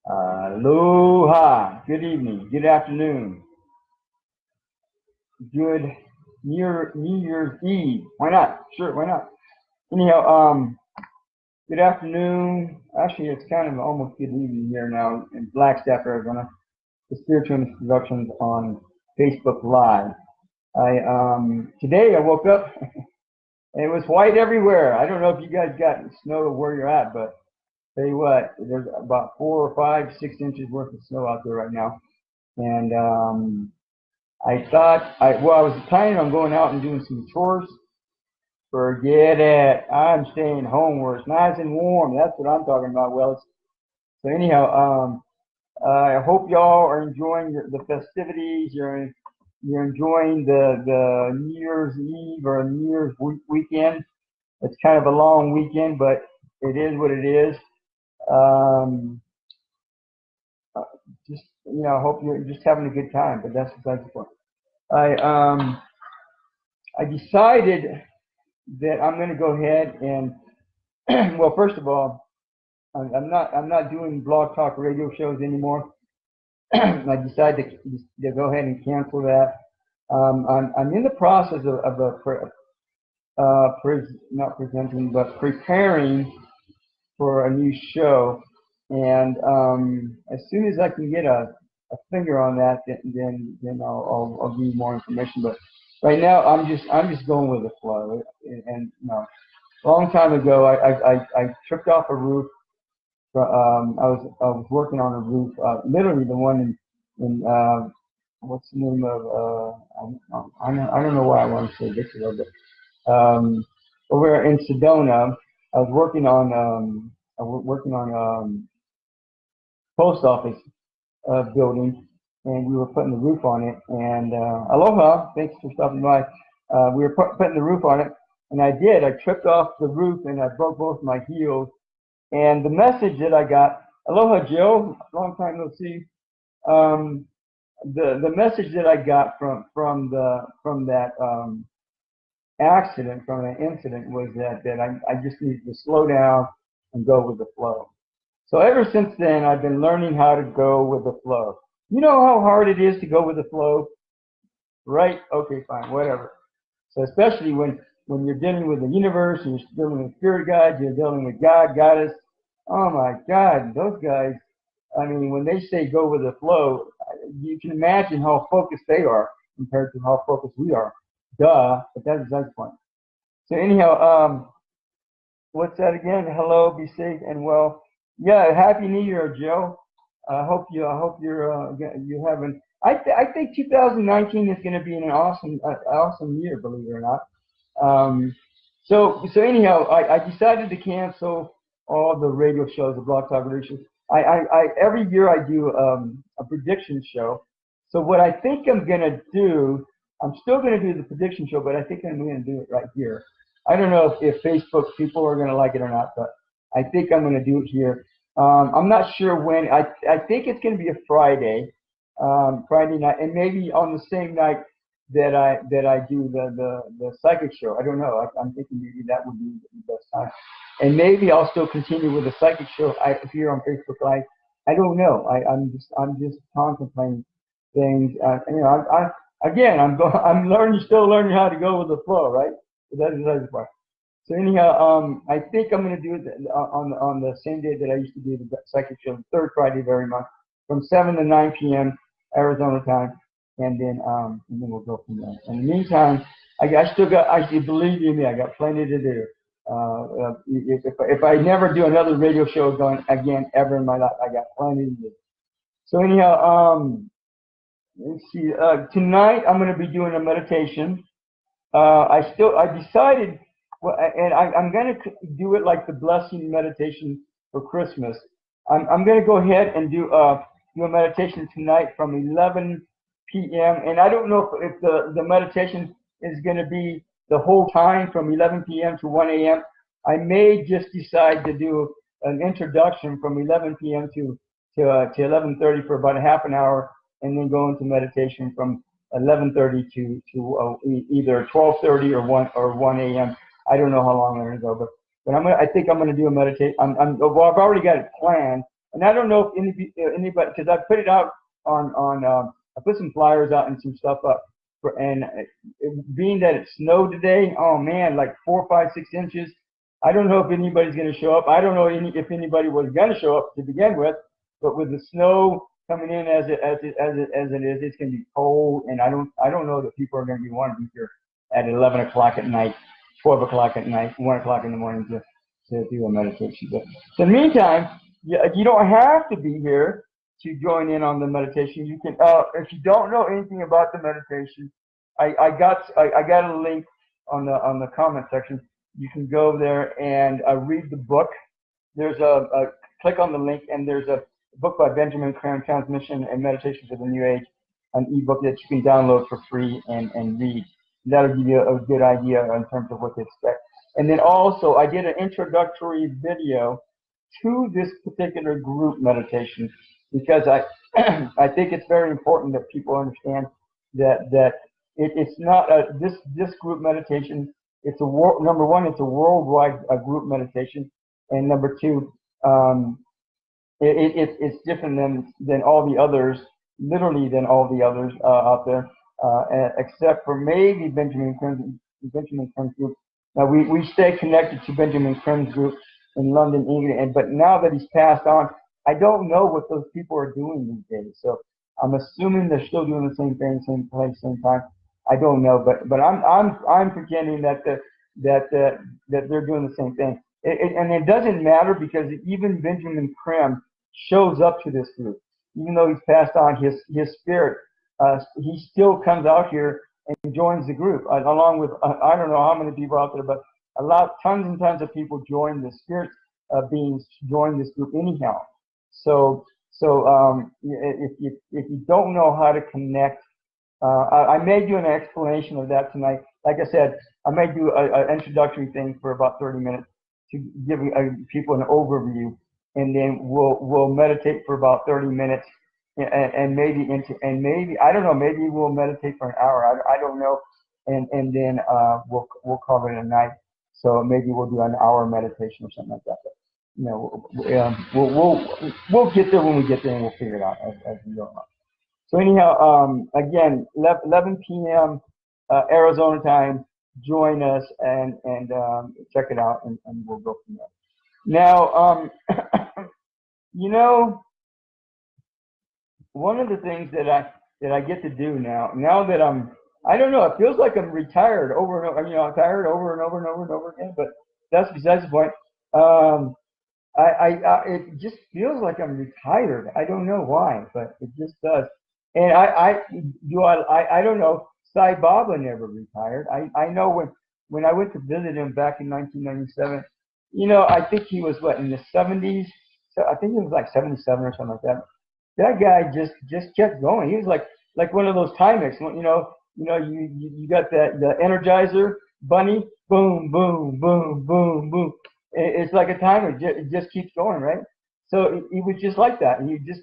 Aloha. Good evening. Good afternoon. Good New Year's Eve. Why not? Sure, why not? Anyhow, good afternoon. Actually, it's kind of almost good evening here now in Flagstaff, Arizona. The Spiritual Productions on Facebook Live. Today I woke up and it was white everywhere. I don't know if you guys got snow where you're at, but tell you what, there's about 4 or 5, 6 inches worth of snow out there right now. And I was planning on going out and doing some chores. Forget it. I'm staying home where it's nice and warm. That's what I'm talking about, Wells. So anyhow, I hope y'all are enjoying the festivities. You're enjoying the New Year's Eve or New Year's weekend. It's kind of a long weekend, but it is what it is. I hope you're just having a good time. But that's besides the point. I decided that I'm going to go ahead and well, first of all, I'm not doing blog talk radio shows anymore. I decided to go ahead and cancel that. I'm in the process of not presenting, but preparing for a new show, and as soon as I can get a finger on that, then I'll give you more information. But right now, I'm just going with the flow. And a long time ago, I tripped off a roof. I was working on a roof, literally the one in what's the name of I don't know why I want to say this, but over in Sedona, I was working on post office building, and we were putting the roof on it. And aloha, thanks for stopping by. We were putting the roof on it, and I tripped off the roof and I broke both my heels. And the message that I got, aloha Jill, long time no see. The message that I got from that accident, from that incident, was that I just needed to slow down and go with the flow. So ever since then, I've been learning how to go with the flow. You know how hard it is to go with the flow, right? Okay, fine, whatever. So especially when you're dealing with the universe, you're dealing with spirit guides, you're dealing with God, goddess. Oh my God, those guys, I mean, when they say go with the flow, you can imagine how focused they are compared to how focused we are. Duh, but that's the point. So anyhow, what's that again? Hello, be safe and well. Yeah, Happy New Year, Joe. I hope you're having. I think 2019 is going to be an awesome year, believe it or not. So anyhow, I decided to cancel all the radio shows, the blog talk radio shows. I every year I do a prediction show. So what I think I'm gonna do, I'm still gonna do the prediction show, but I think I'm gonna do it right here. I don't know if Facebook people are gonna like it or not, but I think I'm gonna do it here. I'm not sure when. I think it's gonna be a Friday night, and maybe on the same night that I do the psychic show. I don't know. I'm thinking maybe that would be the best time. And maybe I'll still continue with the psychic show here on Facebook Live. I don't know. I'm just contemplating things. I'm still learning how to go with the flow, right? So that's the part. So anyhow, I think I'm going to do it on the same day that I used to do the psychic show, the third Friday of every month, from 7 to 9 p.m. Arizona time, and then we'll go from there. In the meantime, believe you me, I got plenty to do. If I never do another radio show again ever in my life, I got plenty to do. So anyhow, let's see. Tonight I'm going to be doing a meditation. I decided, and I'm going to do it like the blessing meditation for Christmas. I'm going to go ahead and do a meditation tonight from 11 p.m. And I don't know if the meditation is going to be the whole time from 11 p.m. to 1 a.m. I may just decide to do an introduction from 11 p.m. to 11:30 for about a half an hour, and then go into meditation from 11:30 to either 12:30 or 1 a.m. I don't know how long I'm going to go, but I think I'm going to do a meditation. I've already got it planned, And I don't know if anybody, because I put it out on I put some flyers out and some stuff up, and being that it snowed today, oh man, like 4, 5, 6 inches. I don't know if anybody's going to show up. I don't know if anybody was going to show up to begin with, but with the snow coming in as it is, it's going to be cold, and I don't know that people are going to be wanting to be here at 11 o'clock at night, 12 o'clock at night, 1 o'clock in the morning to do a meditation. But in the meantime, you don't have to be here to join in on the meditation. You can, if you don't know anything about the meditation, I got a link on the comment section. You can go there and read the book. There's a click on the link, and there's a book by Benjamin Crane, Transmission and Meditation for the New Age, an ebook that you can download for free and read. That'll give you a good idea in terms of what to expect. And then also, I did an introductory video to this particular group meditation, because I I think it's very important that people understand that it's not this group meditation. It's number one, it's a worldwide group meditation, and number two, it's different than all the others, literally than all the others out there, except for maybe Benjamin Crimm's group. Now we stay connected to Benjamin Crimm's group in London, England, but now that he's passed on, I don't know what those people are doing these days. So I'm assuming they're still doing the same thing, same place, same time. I don't know, but I'm pretending that they're doing the same thing. And it doesn't matter, because even Benjamin Creme shows up to this group, even though he's passed on. His spirit, he still comes out here and joins the group, along with I don't know how many people out there, but tons and tons of people join the spirit beings join this group anyhow. So if you don't know how to connect, I may do an explanation of that tonight. Like I said, I may do an introductory thing for about 30 minutes to give people an overview, and then we'll meditate for about 30 minutes, and maybe I don't know, maybe we'll meditate for an hour. I don't know, and then we'll call it a night. So maybe we'll do an hour meditation or something like that. But, you know, we'll get there when we get there, and we'll figure it out as we go along. So anyhow, again, 11 p.m. Arizona time. Join us and check it out, and we'll go from there. Now, you know, one of the things that I get to do now that I don't know, it feels like I'm retired over and over. You know, I'm tired over and over and over and over again. But that's besides the point. It just feels like I'm retired. I don't know why, but it just does. And I don't know. Sai Baba never retired. I know when I went to visit him back in 1997, you know, I think he was in the 70s. So I think he was like 77 or something like that. That guy just kept going. He was like one of those Timex. You got the Energizer bunny, boom, boom, boom, boom, boom. It's like a timer. It just keeps going, right? So he was just like that. He just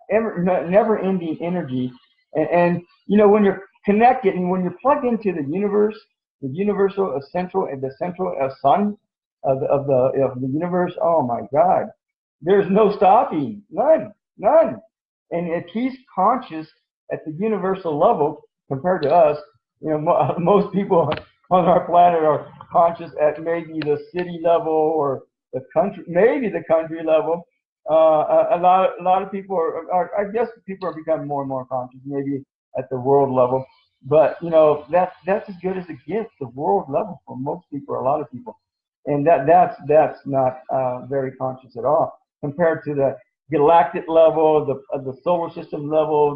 never-ending energy. And you know, when you're connected and when you're plugged into the universe, the universal essential and the central sun of the universe, oh my God, there's no stopping, none. And if he's conscious at the universal level compared to us, you know, most people on our planet are conscious at maybe the city level or the country, maybe the country level. A lot of people are I guess people are becoming more and more conscious, maybe at the world level. But you know, that's as good as it gets, the world level, for most people, a lot of people, and that's not very conscious at all compared to the galactic level, the solar system level,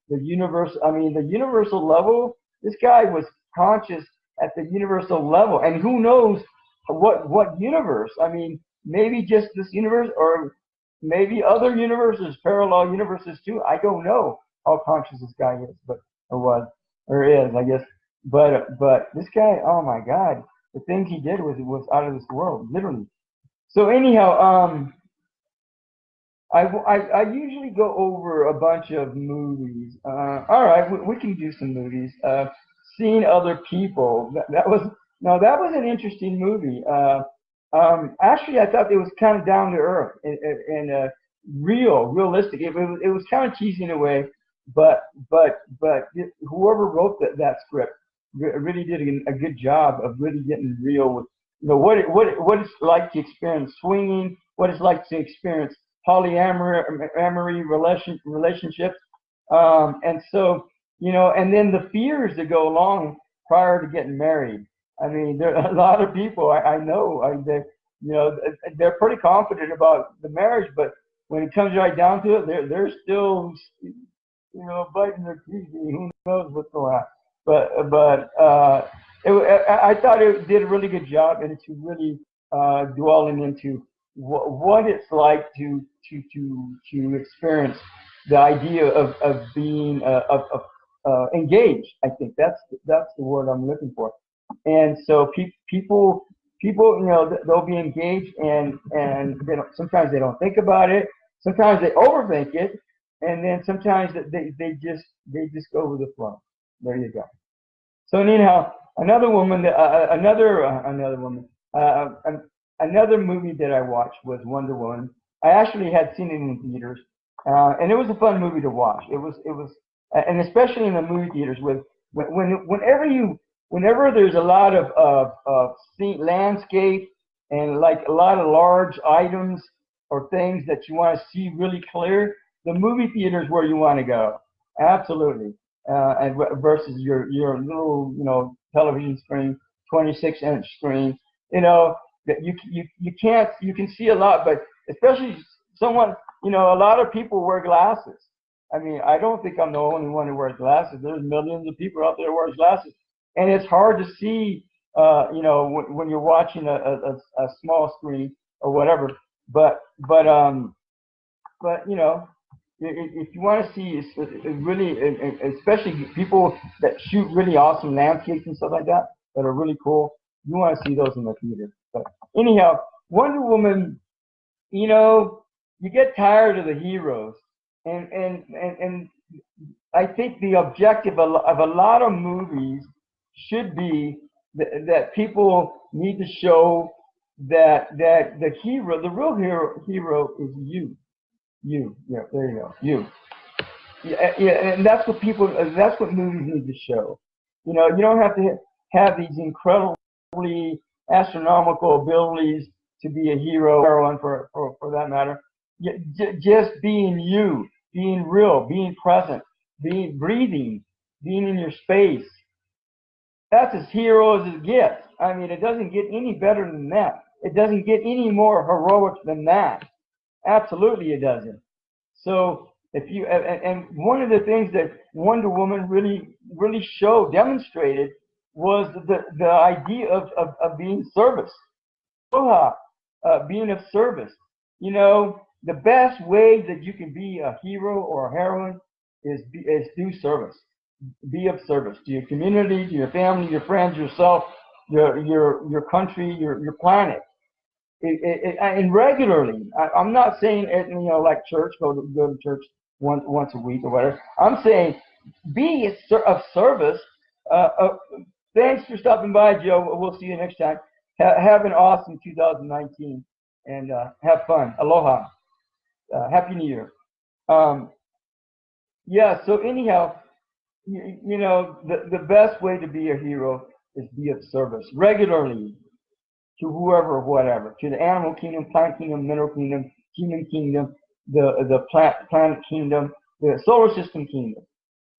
the universe. I mean, the universal level. This guy was conscious at the universal level, and who knows what universe? I mean, maybe just this universe, or maybe other universes, parallel universes too. I don't know how conscious this guy is, but or was. Or is, I guess, but this guy, oh my God, the things he did was out of this world, literally. So anyhow, I usually go over a bunch of movies. All right, we can do some movies. Seeing Other People, that was an interesting movie. Actually, I thought it was kind of down to earth, and realistic. It was kind of cheesy in a way, but whoever wrote that script really did a good job of really getting real with what it's like to experience swinging, what it's like to experience polyamory relationships, and so and then the fears that go along prior to getting married. I mean, there are a lot of people I know they're pretty confident about the marriage, but when it comes right down to it, they're still biting their teeth. Who knows what's going on? I thought it did a really good job into really dwelling into what it's like to experience the idea of being engaged. I think that's the word I'm looking for. And so people, they'll be engaged, and sometimes they don't think about it. Sometimes they overthink it, and then sometimes they just go with the flow. There you go. So anyhow, another movie that I watched was Wonder Woman. I actually had seen it in theaters, and it was a fun movie to watch. It was, and especially in the movie theaters whenever there's a lot of landscape and like a lot of large items or things that you want to see really clear, the movie theater is where you want to go. Absolutely. And versus your little television screen, 26-inch screen, that you can see a lot, but especially a lot of people wear glasses. I mean, I don't think I'm the only one who wears glasses. There's millions of people out there who wear glasses, and it's hard to see, when you're watching a small screen or whatever. But if you want to see really, especially people that shoot really awesome landscapes and stuff like that are really cool, you want to see those in the theater. But anyhow, Wonder Woman, you get tired of the heroes, and I think the objective of a lot of movies should be that people need to show that the hero, the real hero is you. Yeah, there you go. You. Yeah, and that's what movies need to show. You don't have to have these incredibly astronomical abilities to be a hero, heroine for that matter. Just being you, being real, being present, breathing, being in your space. That's as hero as it gets. I mean, it doesn't get any better than that. It doesn't get any more heroic than that. Absolutely, it doesn't. So if you and one of the things that Wonder Woman really demonstrated was the idea of being service. Aloha, being of service. The best way that you can be a hero or a heroine is do service. Be of service to your community, to your family, your friends, yourself, your country, your planet. And regularly, I'm not saying like church, go to church once a week or whatever. I'm saying be of service. Thanks for stopping by, Joe. We'll see you next time. Have an awesome 2019 and have fun. Aloha. Happy New Year. Yeah. So anyhow, the best way to be a hero is be of service regularly. To whoever, whatever, to the animal kingdom, plant kingdom, mineral kingdom, human kingdom, the planet kingdom, the solar system kingdom.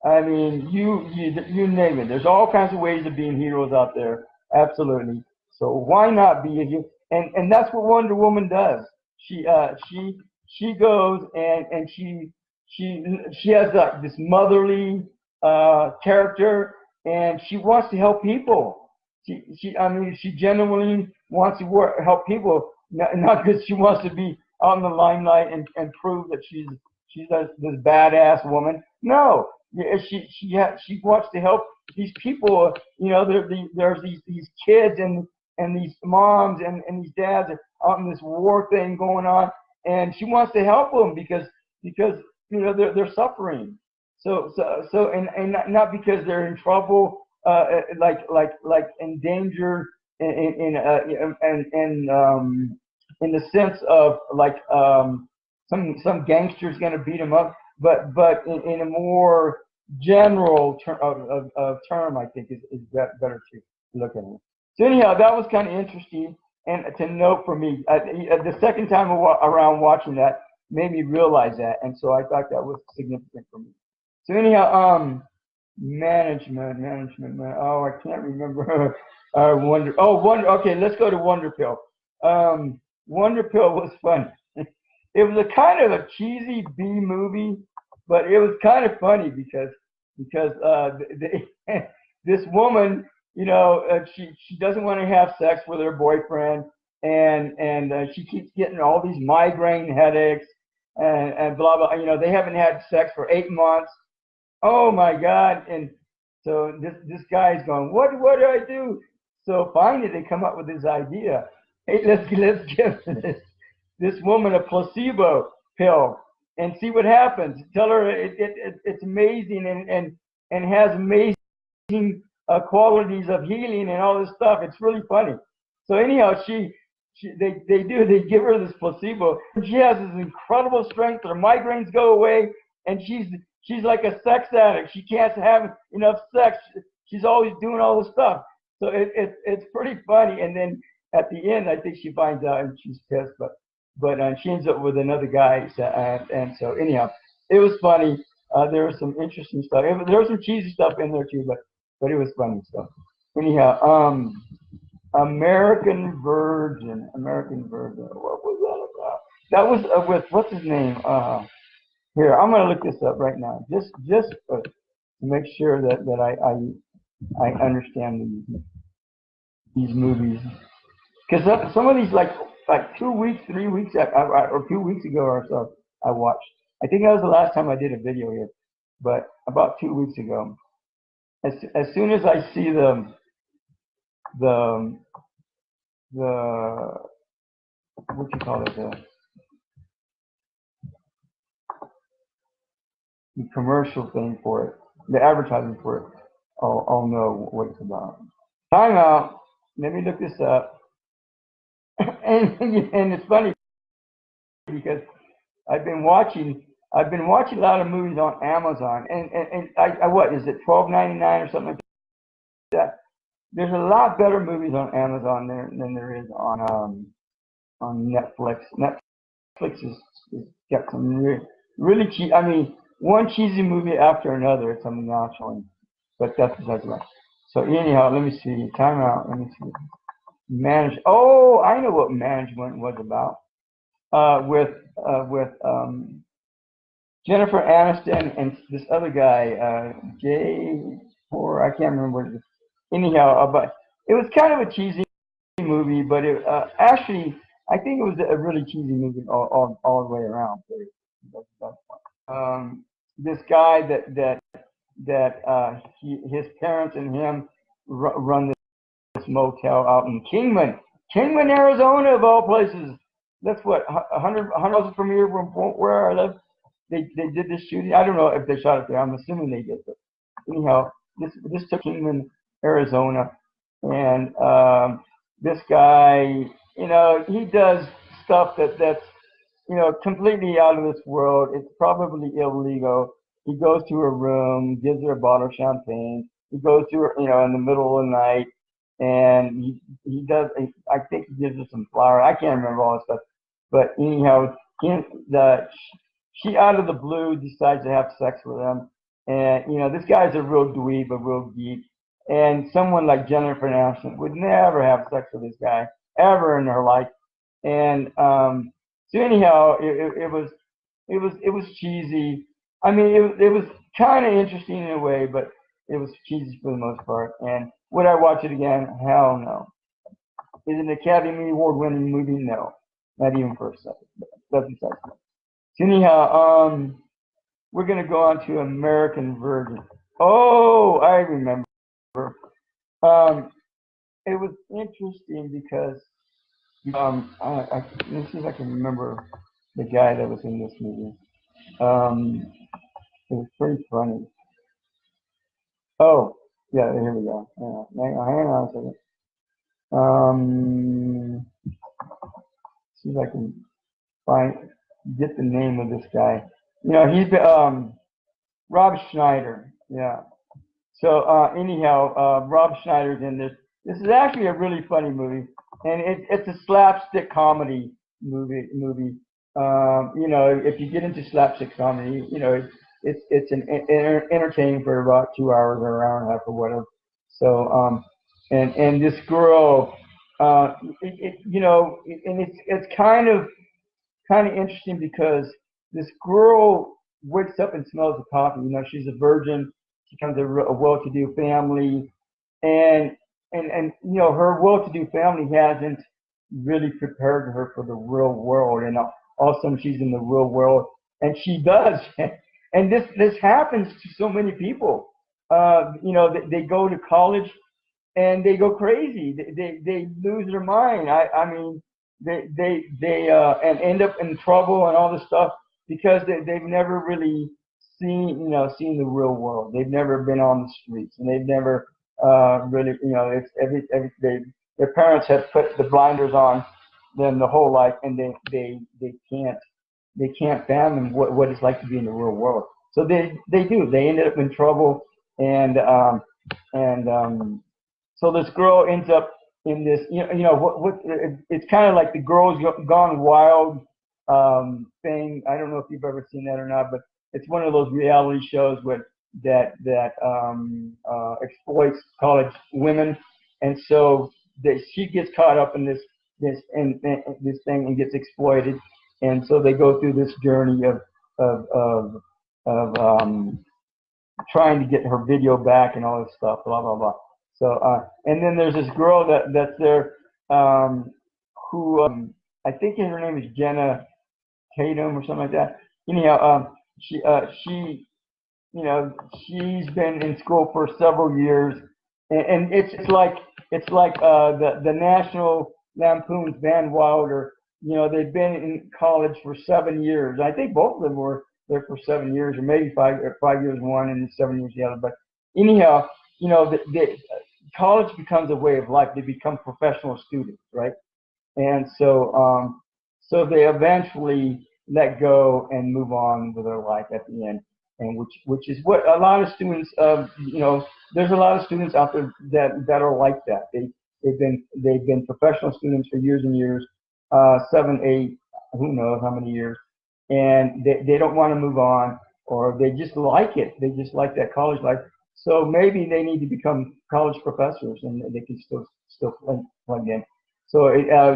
I mean, you name it. There's all kinds of ways of being heroes out there. Absolutely. So why not be a hero? And that's what Wonder Woman does. She goes and she has this motherly character, and she wants to help people. She genuinely wants to help people, not because she wants to be on the limelight and prove that she's this badass woman. No, she wants to help these people. There's these kids and these moms and these dads out in this war thing going on, and she wants to help them because they're suffering. So and not because they're in trouble. Like in danger in the sense of some gangster's gonna beat him up, but in a more general term, I think is better to look at it. So anyhow, that was kind of interesting and to note for me. The second time around watching that made me realize that, and so I thought that was significant for me. So anyhow, management. Oh, I can't remember. Okay, let's go to Wonderpill. Wonderpill was fun. It was a kind of a cheesy B movie, but it was kind of funny because this woman, she doesn't want to have sex with her boyfriend, and she keeps getting all these migraine headaches and blah blah. They haven't had sex for 8 months. Oh my God! And so this guy's going, what do I do? So finally they come up with this idea. Hey, let's give this woman a placebo pill and see what happens. Tell her it's amazing and has amazing qualities of healing and all this stuff. It's really funny. So anyhow, they give her this placebo. She has this incredible strength. Her migraines go away, and she's like a sex addict. She can't have enough sex. She's always doing all this stuff. So it's pretty funny. And then at the end, I think she finds out and she's pissed, but she ends up with another guy. And so anyhow, it was funny. There was some interesting stuff. There was some cheesy stuff in there too, but it was funny stuff. Anyhow, American Virgin. What was that about? That was with what's his name? Here, I'm gonna look this up right now, just to make sure that I understand these movies, because some of these like 2 weeks, 3 weeks, or 2 weeks ago or so, I watched. I think that was the last time I did a video here, but about 2 weeks ago. As soon as I see the what you call it, the commercial thing for it, the advertising for it, I'll know what it's about. Time out. Let me look this up. and it's funny because I've been watching a lot of movies on Amazon, and I what is it, $12.99 or something like that. There's a lot better movies on Amazon than there is on Netflix. Netflix has got some really cheap. I mean, one cheesy movie after another. It's something else, but that's besides the point. So anyhow, let me see. Time out. Let me see. Oh, I know what management was about. With Jennifer Aniston and this other guy, Jay, or I can't remember what it is. Anyhow, but it was kind of a cheesy movie, but it actually, I think it was a really cheesy movie all the way around. This guy his parents and him run this motel out in Kingman, Arizona, of all places. That's what 100 miles from here from where I live. They did this shooting. I don't know if they shot it there. I'm assuming they did. But anyhow, this took Kingman, Arizona, and this guy, he does stuff that's completely out of this world. It's probably illegal. He goes to her room, gives her a bottle of champagne. He goes to her, in the middle of the night, and he does. I think he gives her some flour. I can't remember all this stuff, but anyhow, she out of the blue decides to have sex with him, and this guy's a real dweeb, a real geek, and someone like Jennifer Aniston would never have sex with this guy ever in her life, and so anyhow, it was cheesy. I mean, it was kind of interesting in a way, but it was cheesy for the most part. And would I watch it again? Hell no. Is it an Academy Award-winning movie? No, not even for a second. That's besides the point. So anyhow, we're gonna go on to American Virgin. Oh, I remember. It was interesting because let me see if I can remember the guy that was in this movie. It was pretty funny. Oh, yeah, here we go. Hang on a second. See if I can find. get the name of this guy. He's Rob Schneider. Yeah. So anyhow, Rob Schneider's in this. This is actually a really funny movie, and it's a slapstick comedy movie. If you get into slapstick comedy, it's entertaining for about 2 hours or an hour and a half or whatever. So and this girl, and it's kind of interesting because this girl wakes up and smells the coffee. She's a virgin. She comes from a well-to-do family, and her well-to-do family hasn't really prepared her for the real world. And all of a sudden, she's in the real world, and she does. And this happens to so many people. They go to college and they go crazy. They lose their mind. I mean, they and end up in trouble and all this stuff because they've never really seen the real world. They've never been on the streets, and they've never really it's their parents have put the blinders on them the whole life, and they can't fathom what it's like to be in the real world. So they ended up in trouble, and so this girl ends up in this, it's kind of like the Girls Gone Wild thing. I don't know if you've ever seen that or not, but it's one of those reality shows that exploits college women, and so she gets caught up in this thing and gets exploited, and so they go through this journey of trying to get her video back and all this stuff, blah blah blah. So and then there's this girl that's there who I think her name is Jenna Tatum or something like that. Anyhow, she's been in school for several years, and it's like the National Lampoon's Van Wilder. They've been in college for 7 years. I think both of them were there for 7 years, or maybe 5 years one and 7 years the other. But anyhow, college becomes a way of life. They become professional students, right? And so they eventually let go and move on with their life at the end, and which is what a lot of students, there's a lot of students out there that are like that. They've been professional students for years and years, 7, 8, who knows how many years, and they don't want to move on, or they just like it. They just like that college life. So maybe they need to become college professors, and they can still plug in. So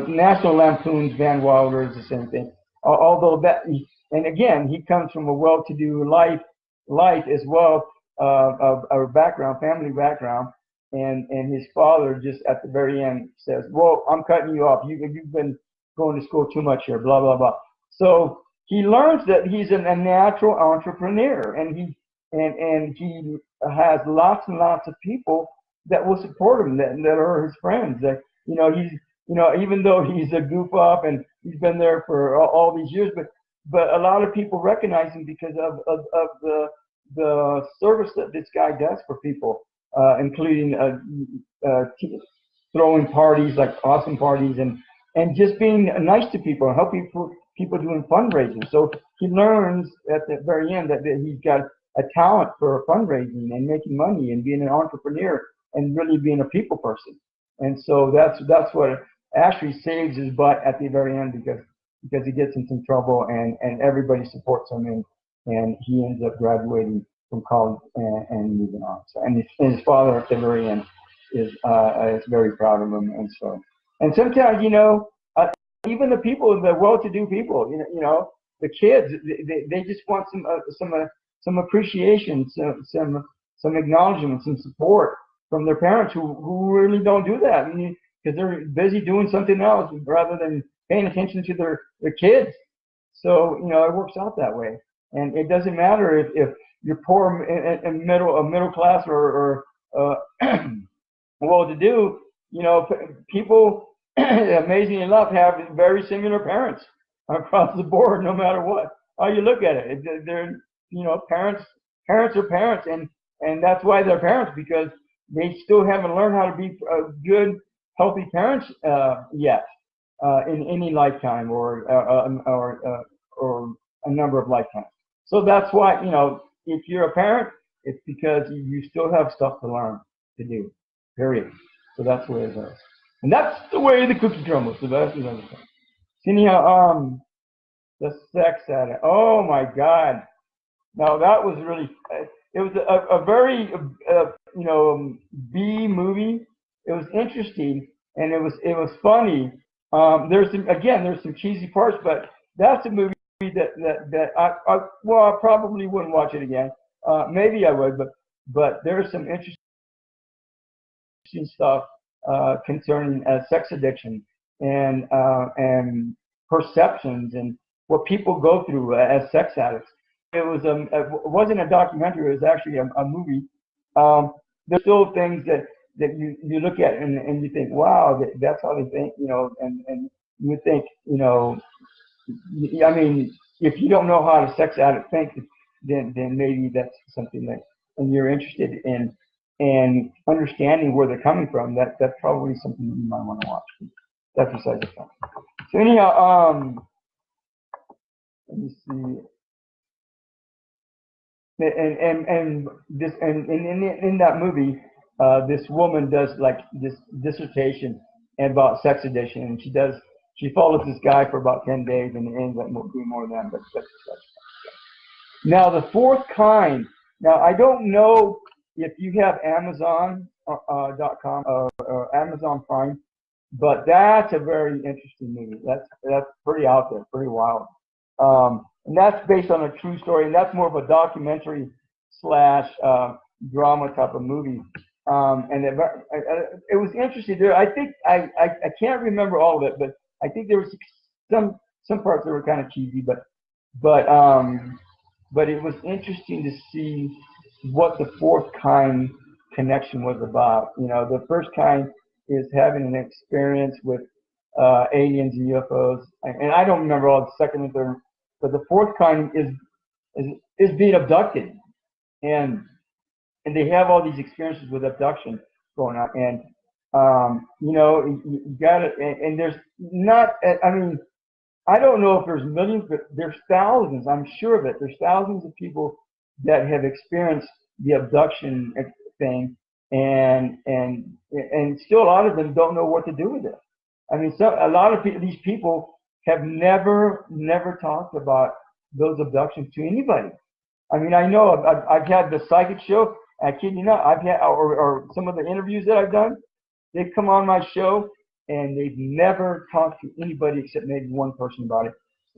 National Lampoon's Van Wilder is the same thing. Although that, and again, he comes from a well-to-do life as well, a family background, and his father just at the very end says, "Well, I'm cutting you off. You've been going to school too much here." Blah blah blah. So he learns that he's a natural entrepreneur, and he has lots and lots of people that will support him, that are his friends. That he's even though he's a goof up and he's been there for all these years, but a lot of people recognize him because of the service that this guy does for people, including throwing parties, like awesome parties, and just being nice to people and helping people doing fundraising. So he learns at the very end that he's got a talent for fundraising and making money and being an entrepreneur and really being a people person. And so that's what actually saves his butt at the very end, because he gets in some trouble and everybody supports him, and he ends up graduating from college and moving on. So and his father at the very end is very proud of him. And sometimes even the people, the well-to-do people, the kids, they just want some appreciation, some acknowledgement, some support from their parents who really don't do that, because they're busy doing something else rather than paying attention to their kids. So it works out that way, and it doesn't matter if you're poor and middle class or well-to-do. People, amazingly enough, have very similar parents across the board, no matter how you look at it. They're parents are parents, and that's why they're parents, because they still haven't learned how to be good, healthy parents yet in any lifetime or or a number of lifetimes. So that's why, you know, if you're a parent, it's because you still have stuff to learn to do, period. So that's the way it goes. And that's the way the cookie crumbles. So that's the other thing. So anyhow, the sex addict. Oh my God. Now that was really, it was a very, you know, B movie. It was interesting and it was funny. There's some cheesy parts, but that's a movie that I probably wouldn't watch it again. Maybe I would, but there's some interesting stuff concerning sex addiction and perceptions and what people go through as sex addicts. It wasn't a documentary. It was actually a movie. There's still things that you look at and you think, wow, that's how they think, you know, and you would think, you know, I mean, if you don't know how a sex addict thinks, then maybe that's something that, and you're interested in understanding where they're coming from, that's probably something that you might want to watch. That's besides the point. So anyhow, let me see. And this in that movie, this woman does like this dissertation about sex addiction, and she follows this guy for about 10 days, and it ends up being more than that. But now the fourth kind. Now I don't know if you have Amazon.com or Amazon Prime, but that's a very interesting movie. That's pretty out there, pretty wild. And that's based on a true story, and that's more of a documentary / drama type of movie. And it was interesting. There, I think I can't remember all of it, but I think there was some parts that were kind of cheesy, but it was interesting to see what the fourth kind connection was about. You know, the first kind is having an experience with aliens and UFOs, and I don't remember all the second and third. But the fourth kind is being abducted, and they have all these experiences with abduction going on, and you know, you got it. And there's not, I mean, I don't know if there's millions, but there's thousands. I'm sure of it. There's thousands of people that have experienced the abduction thing, and still a lot of them don't know what to do with it. I mean, a lot of these people have never talked about those abductions to anybody. I mean, I know I've had the psychic show. I kid you not. I've had or some of the interviews that I've done. They've come on my show and they've never talked to anybody except maybe one person about it.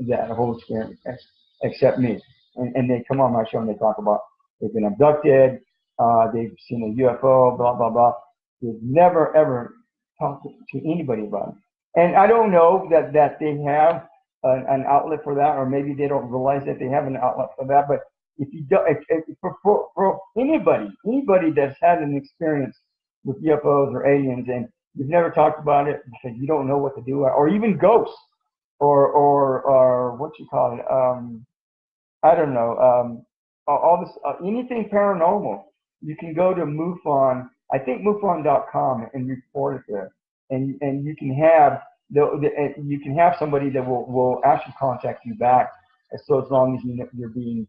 That whole experience, except me. And they come on my show and they talk about they've been abducted. They've seen a UFO. Blah blah blah. They've never ever talked to anybody about it. And I don't know that they have an outlet for that, or maybe they don't realize that they have an outlet for that. But if you don't, for anybody that's had an experience with UFOs or aliens, and you've never talked about it because you don't know what to do, or even ghosts, or what you call it, I don't know, all this, anything paranormal, you can go to MUFON. I think MUFON.com and report it there. And you can have somebody that will actually contact you back. So as long as you're being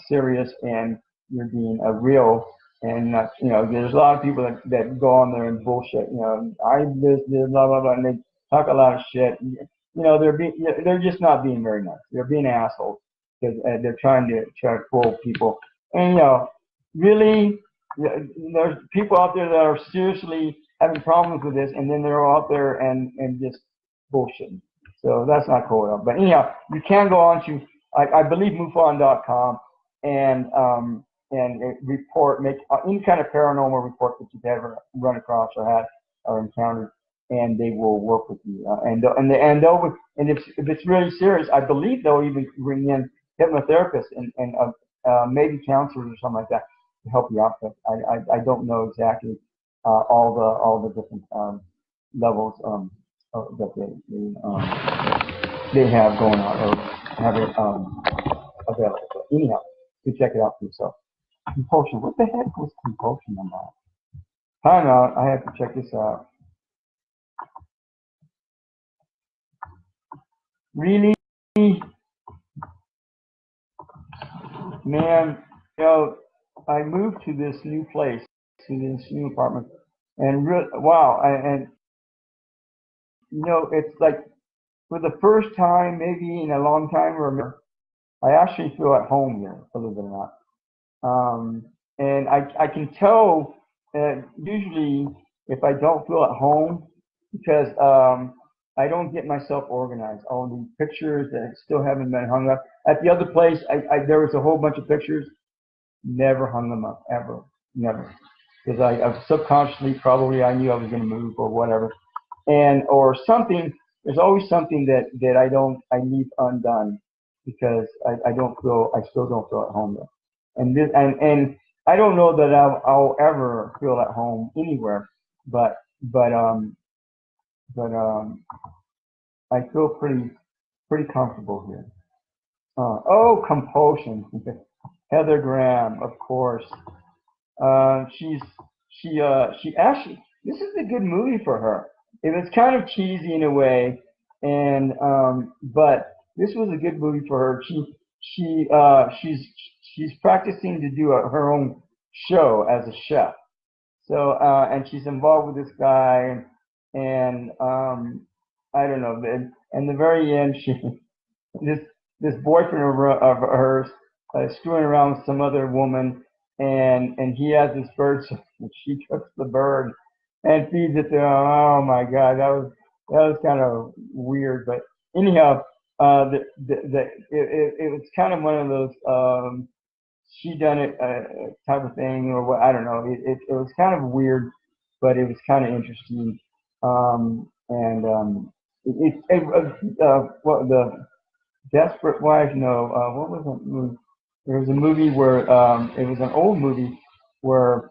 serious and you're being real, and you know, there's a lot of people that go on there and bullshit. You know, I this blah blah blah, and they talk a lot of shit. You know, they're just not being very nice. They're being assholes because they're trying to fool people. And you know, really, there's people out there that are seriously having problems with this, and then they're out there and just bullshitting. So that's not cool at all. But anyhow, you can go on to, I believe, MUFON.com and report, make any kind of paranormal report that you've ever run across or had or encountered, and they will work with you. And if it's really serious, I believe they'll even bring in hypnotherapists and maybe counselors or something like that to help you out. But I don't know exactly all the different levels that they have going on or have it available. But anyhow, you check it out for yourself. Compulsion. What the heck was compulsion about? Time out. I have to check this out. Really? Man, you know, I moved to this new place, to this new apartment, and wow, and you know, it's like for the first time, maybe in a long time, or I actually feel at home here, believe it or not. And I can tell usually if I don't feel at home because I don't get myself organized. All the pictures that still haven't been hung up. At the other place, there was a whole bunch of pictures, never hung them up, ever, never. Because I subconsciously probably I knew I was going to move or whatever, and or something. There's always something that I need undone because I don't feel I still don't feel at home there. And I don't know that I'll ever feel at home anywhere, but but um but I feel pretty comfortable here. Oh, compulsion. Heather Graham, of course. She's she actually this is a good movie for her. It was kind of cheesy in a way, and but this was a good movie for her. She's practicing to do her own show as a chef. So and she's involved with this guy, and I don't know. And the very end, she this this boyfriend of hers screwing around with some other woman, and he has this bird, so she cooks the bird and feeds it to him. Oh my God, that was kind of weird, but anyhow, it was kind of one of those she done it type of thing or what I don't know. It was kind of weird, but it was kind of interesting. And what the Desperate Wives, no, what was that movie? There was a movie where it was an old movie where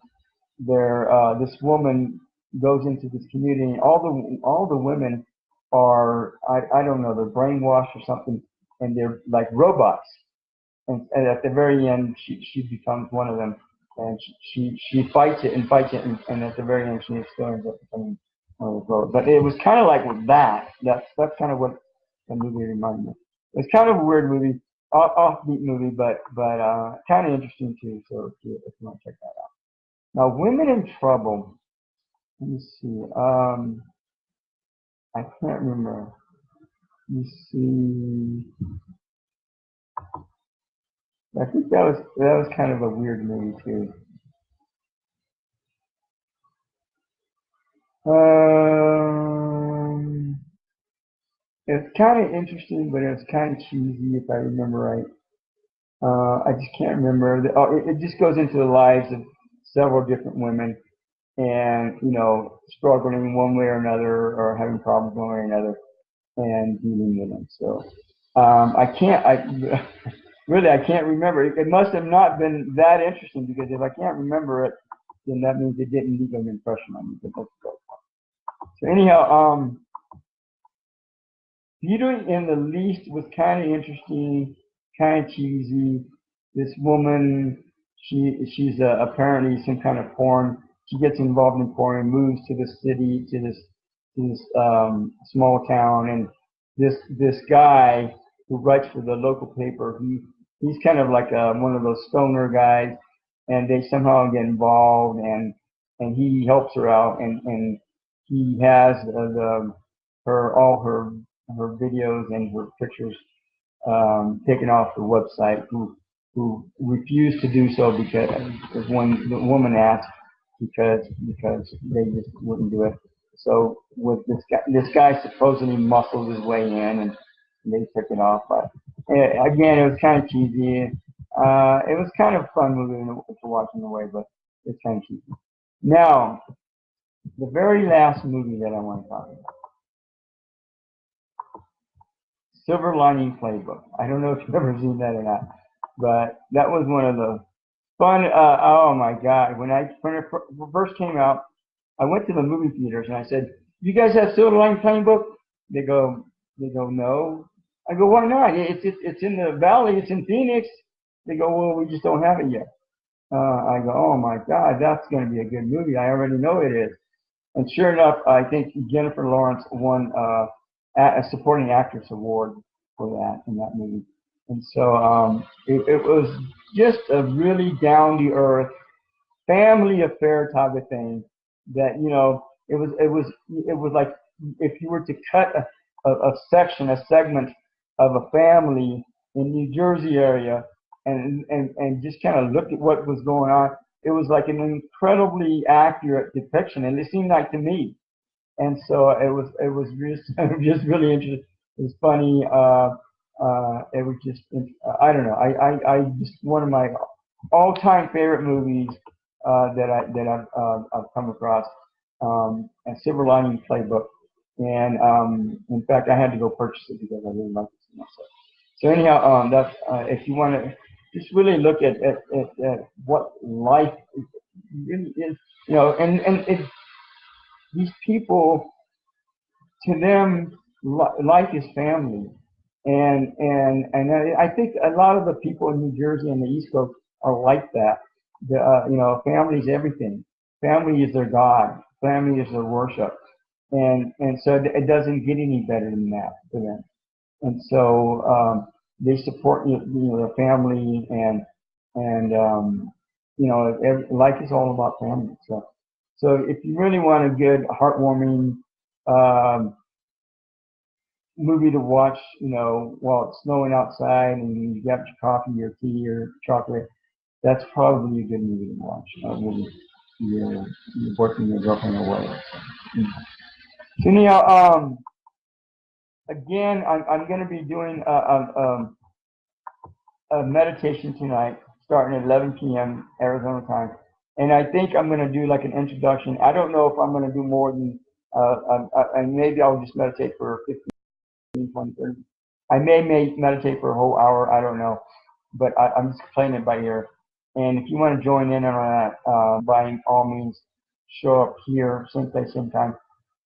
this woman goes into this community and all the women are I don't know, they're brainwashed or something and they're like robots. And at the very end she becomes one of them and she fights it and at the very end she still ends up becoming one of the robots. But it was kind of like with that. That's kind of what the movie reminded me. It's kind of a weird movie, offbeat movie, but kind of interesting too. So if you want to check that out. Now, Women in Trouble. Let me see. I can't remember. Let me see. I think that was kind of a weird movie too. It's kind of interesting, but it's kind of cheesy if I remember right. I just can't remember. It just goes into the lives of several different women, and you know, struggling one way or another, or having problems one way or another, and dealing with them. So I can't. I really I can't remember. It must have not been that interesting because if I can't remember it, then that means it didn't leave an impression on me. But that's good. So anyhow, Beauty and the Least was kind of interesting, kind of cheesy. This woman, she's apparently some kind of porn. She gets involved in porn and moves to the city, to this small town, and this guy who writes for the local paper, he's kind of like one of those stoner guys, and they somehow get involved, and he helps her out, and he has all her videos and her pictures taken off the website. Who refused to do so because when the woman asked because they just wouldn't do it. So with this guy supposedly muscled his way in and they took it off. But again, it was kind of cheesy. It was kind of fun movie to watch in a way, but it's kind of cheesy. Now, the very last movie that I want to talk about. Silver Lining Playbook. I don't know if you've ever seen that or not, but that was one of the fun. Oh my God! When it first came out, I went to the movie theaters and I said, "You guys have Silver Lining Playbook?" They go, "No." I go, "Why not? It's in the Valley. It's in Phoenix." They go, "Well, we just don't have it yet." I go, "Oh my God, that's going to be a good movie. I already know it is." And sure enough, I think Jennifer Lawrence won a supporting actress award for that in that movie. And so it was just a really down to earth family affair type of thing. That it was like if you were to cut a section, a segment of a family in New Jersey area, and just kind of look at what was going on. It was like an incredibly accurate depiction, and it seemed like to me. And so it was just just really interesting. It was funny. It was just I don't know. I just one of my all-time favorite movies that I've come across. A Silver Lining Playbook, and in fact I had to go purchase it because I really liked it so much. So anyhow, that's if you want to just really look at what life really is, and these people, to them, life is family, and I think a lot of the people in New Jersey and the East Coast are like that. Family is everything. Family is their God. Family is their worship, and so it doesn't get any better than that for them. And so they support their family, and life is all about family. So if you really want a good, heartwarming um, movie to watch, while it's snowing outside and you got your coffee or tea or chocolate, that's probably a good movie to watch when you're working your girlfriend away. So anyhow, again, I'm going to be doing a meditation tonight, starting at 11 p.m. Arizona time. And I think I'm going to do like an introduction. I don't know if I'm going to do more than, and maybe I'll just meditate for 15, 20, 30. I may meditate for a whole hour. I don't know. But I'm just playing it by ear. And if you want to join in on that, by all means, show up here, same place, same time,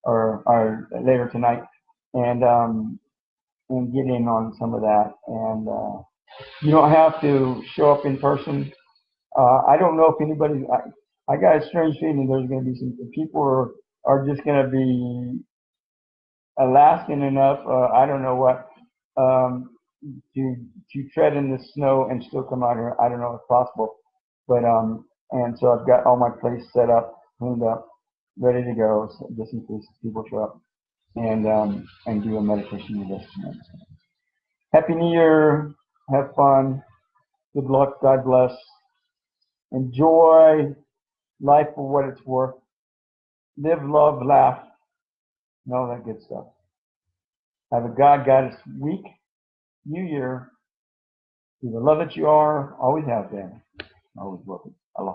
or later tonight, and get in on some of that. And you don't have to show up in person. I don't know if anybody. I got a strange feeling there's going to be some people are just going to be Alaskan enough. I don't know what to tread in the snow and still come out here. I don't know if possible, but and so I've got all my place set up, cleaned up, ready to go, so just in case people show up, and do a meditation with us tonight. Happy New Year. Have fun. Good luck. God bless. Enjoy life for what it's worth. Live, love, laugh, and all that good stuff. Have a God Goddess week, New Year. Be the love that you are, always have been, always will be. Aloha.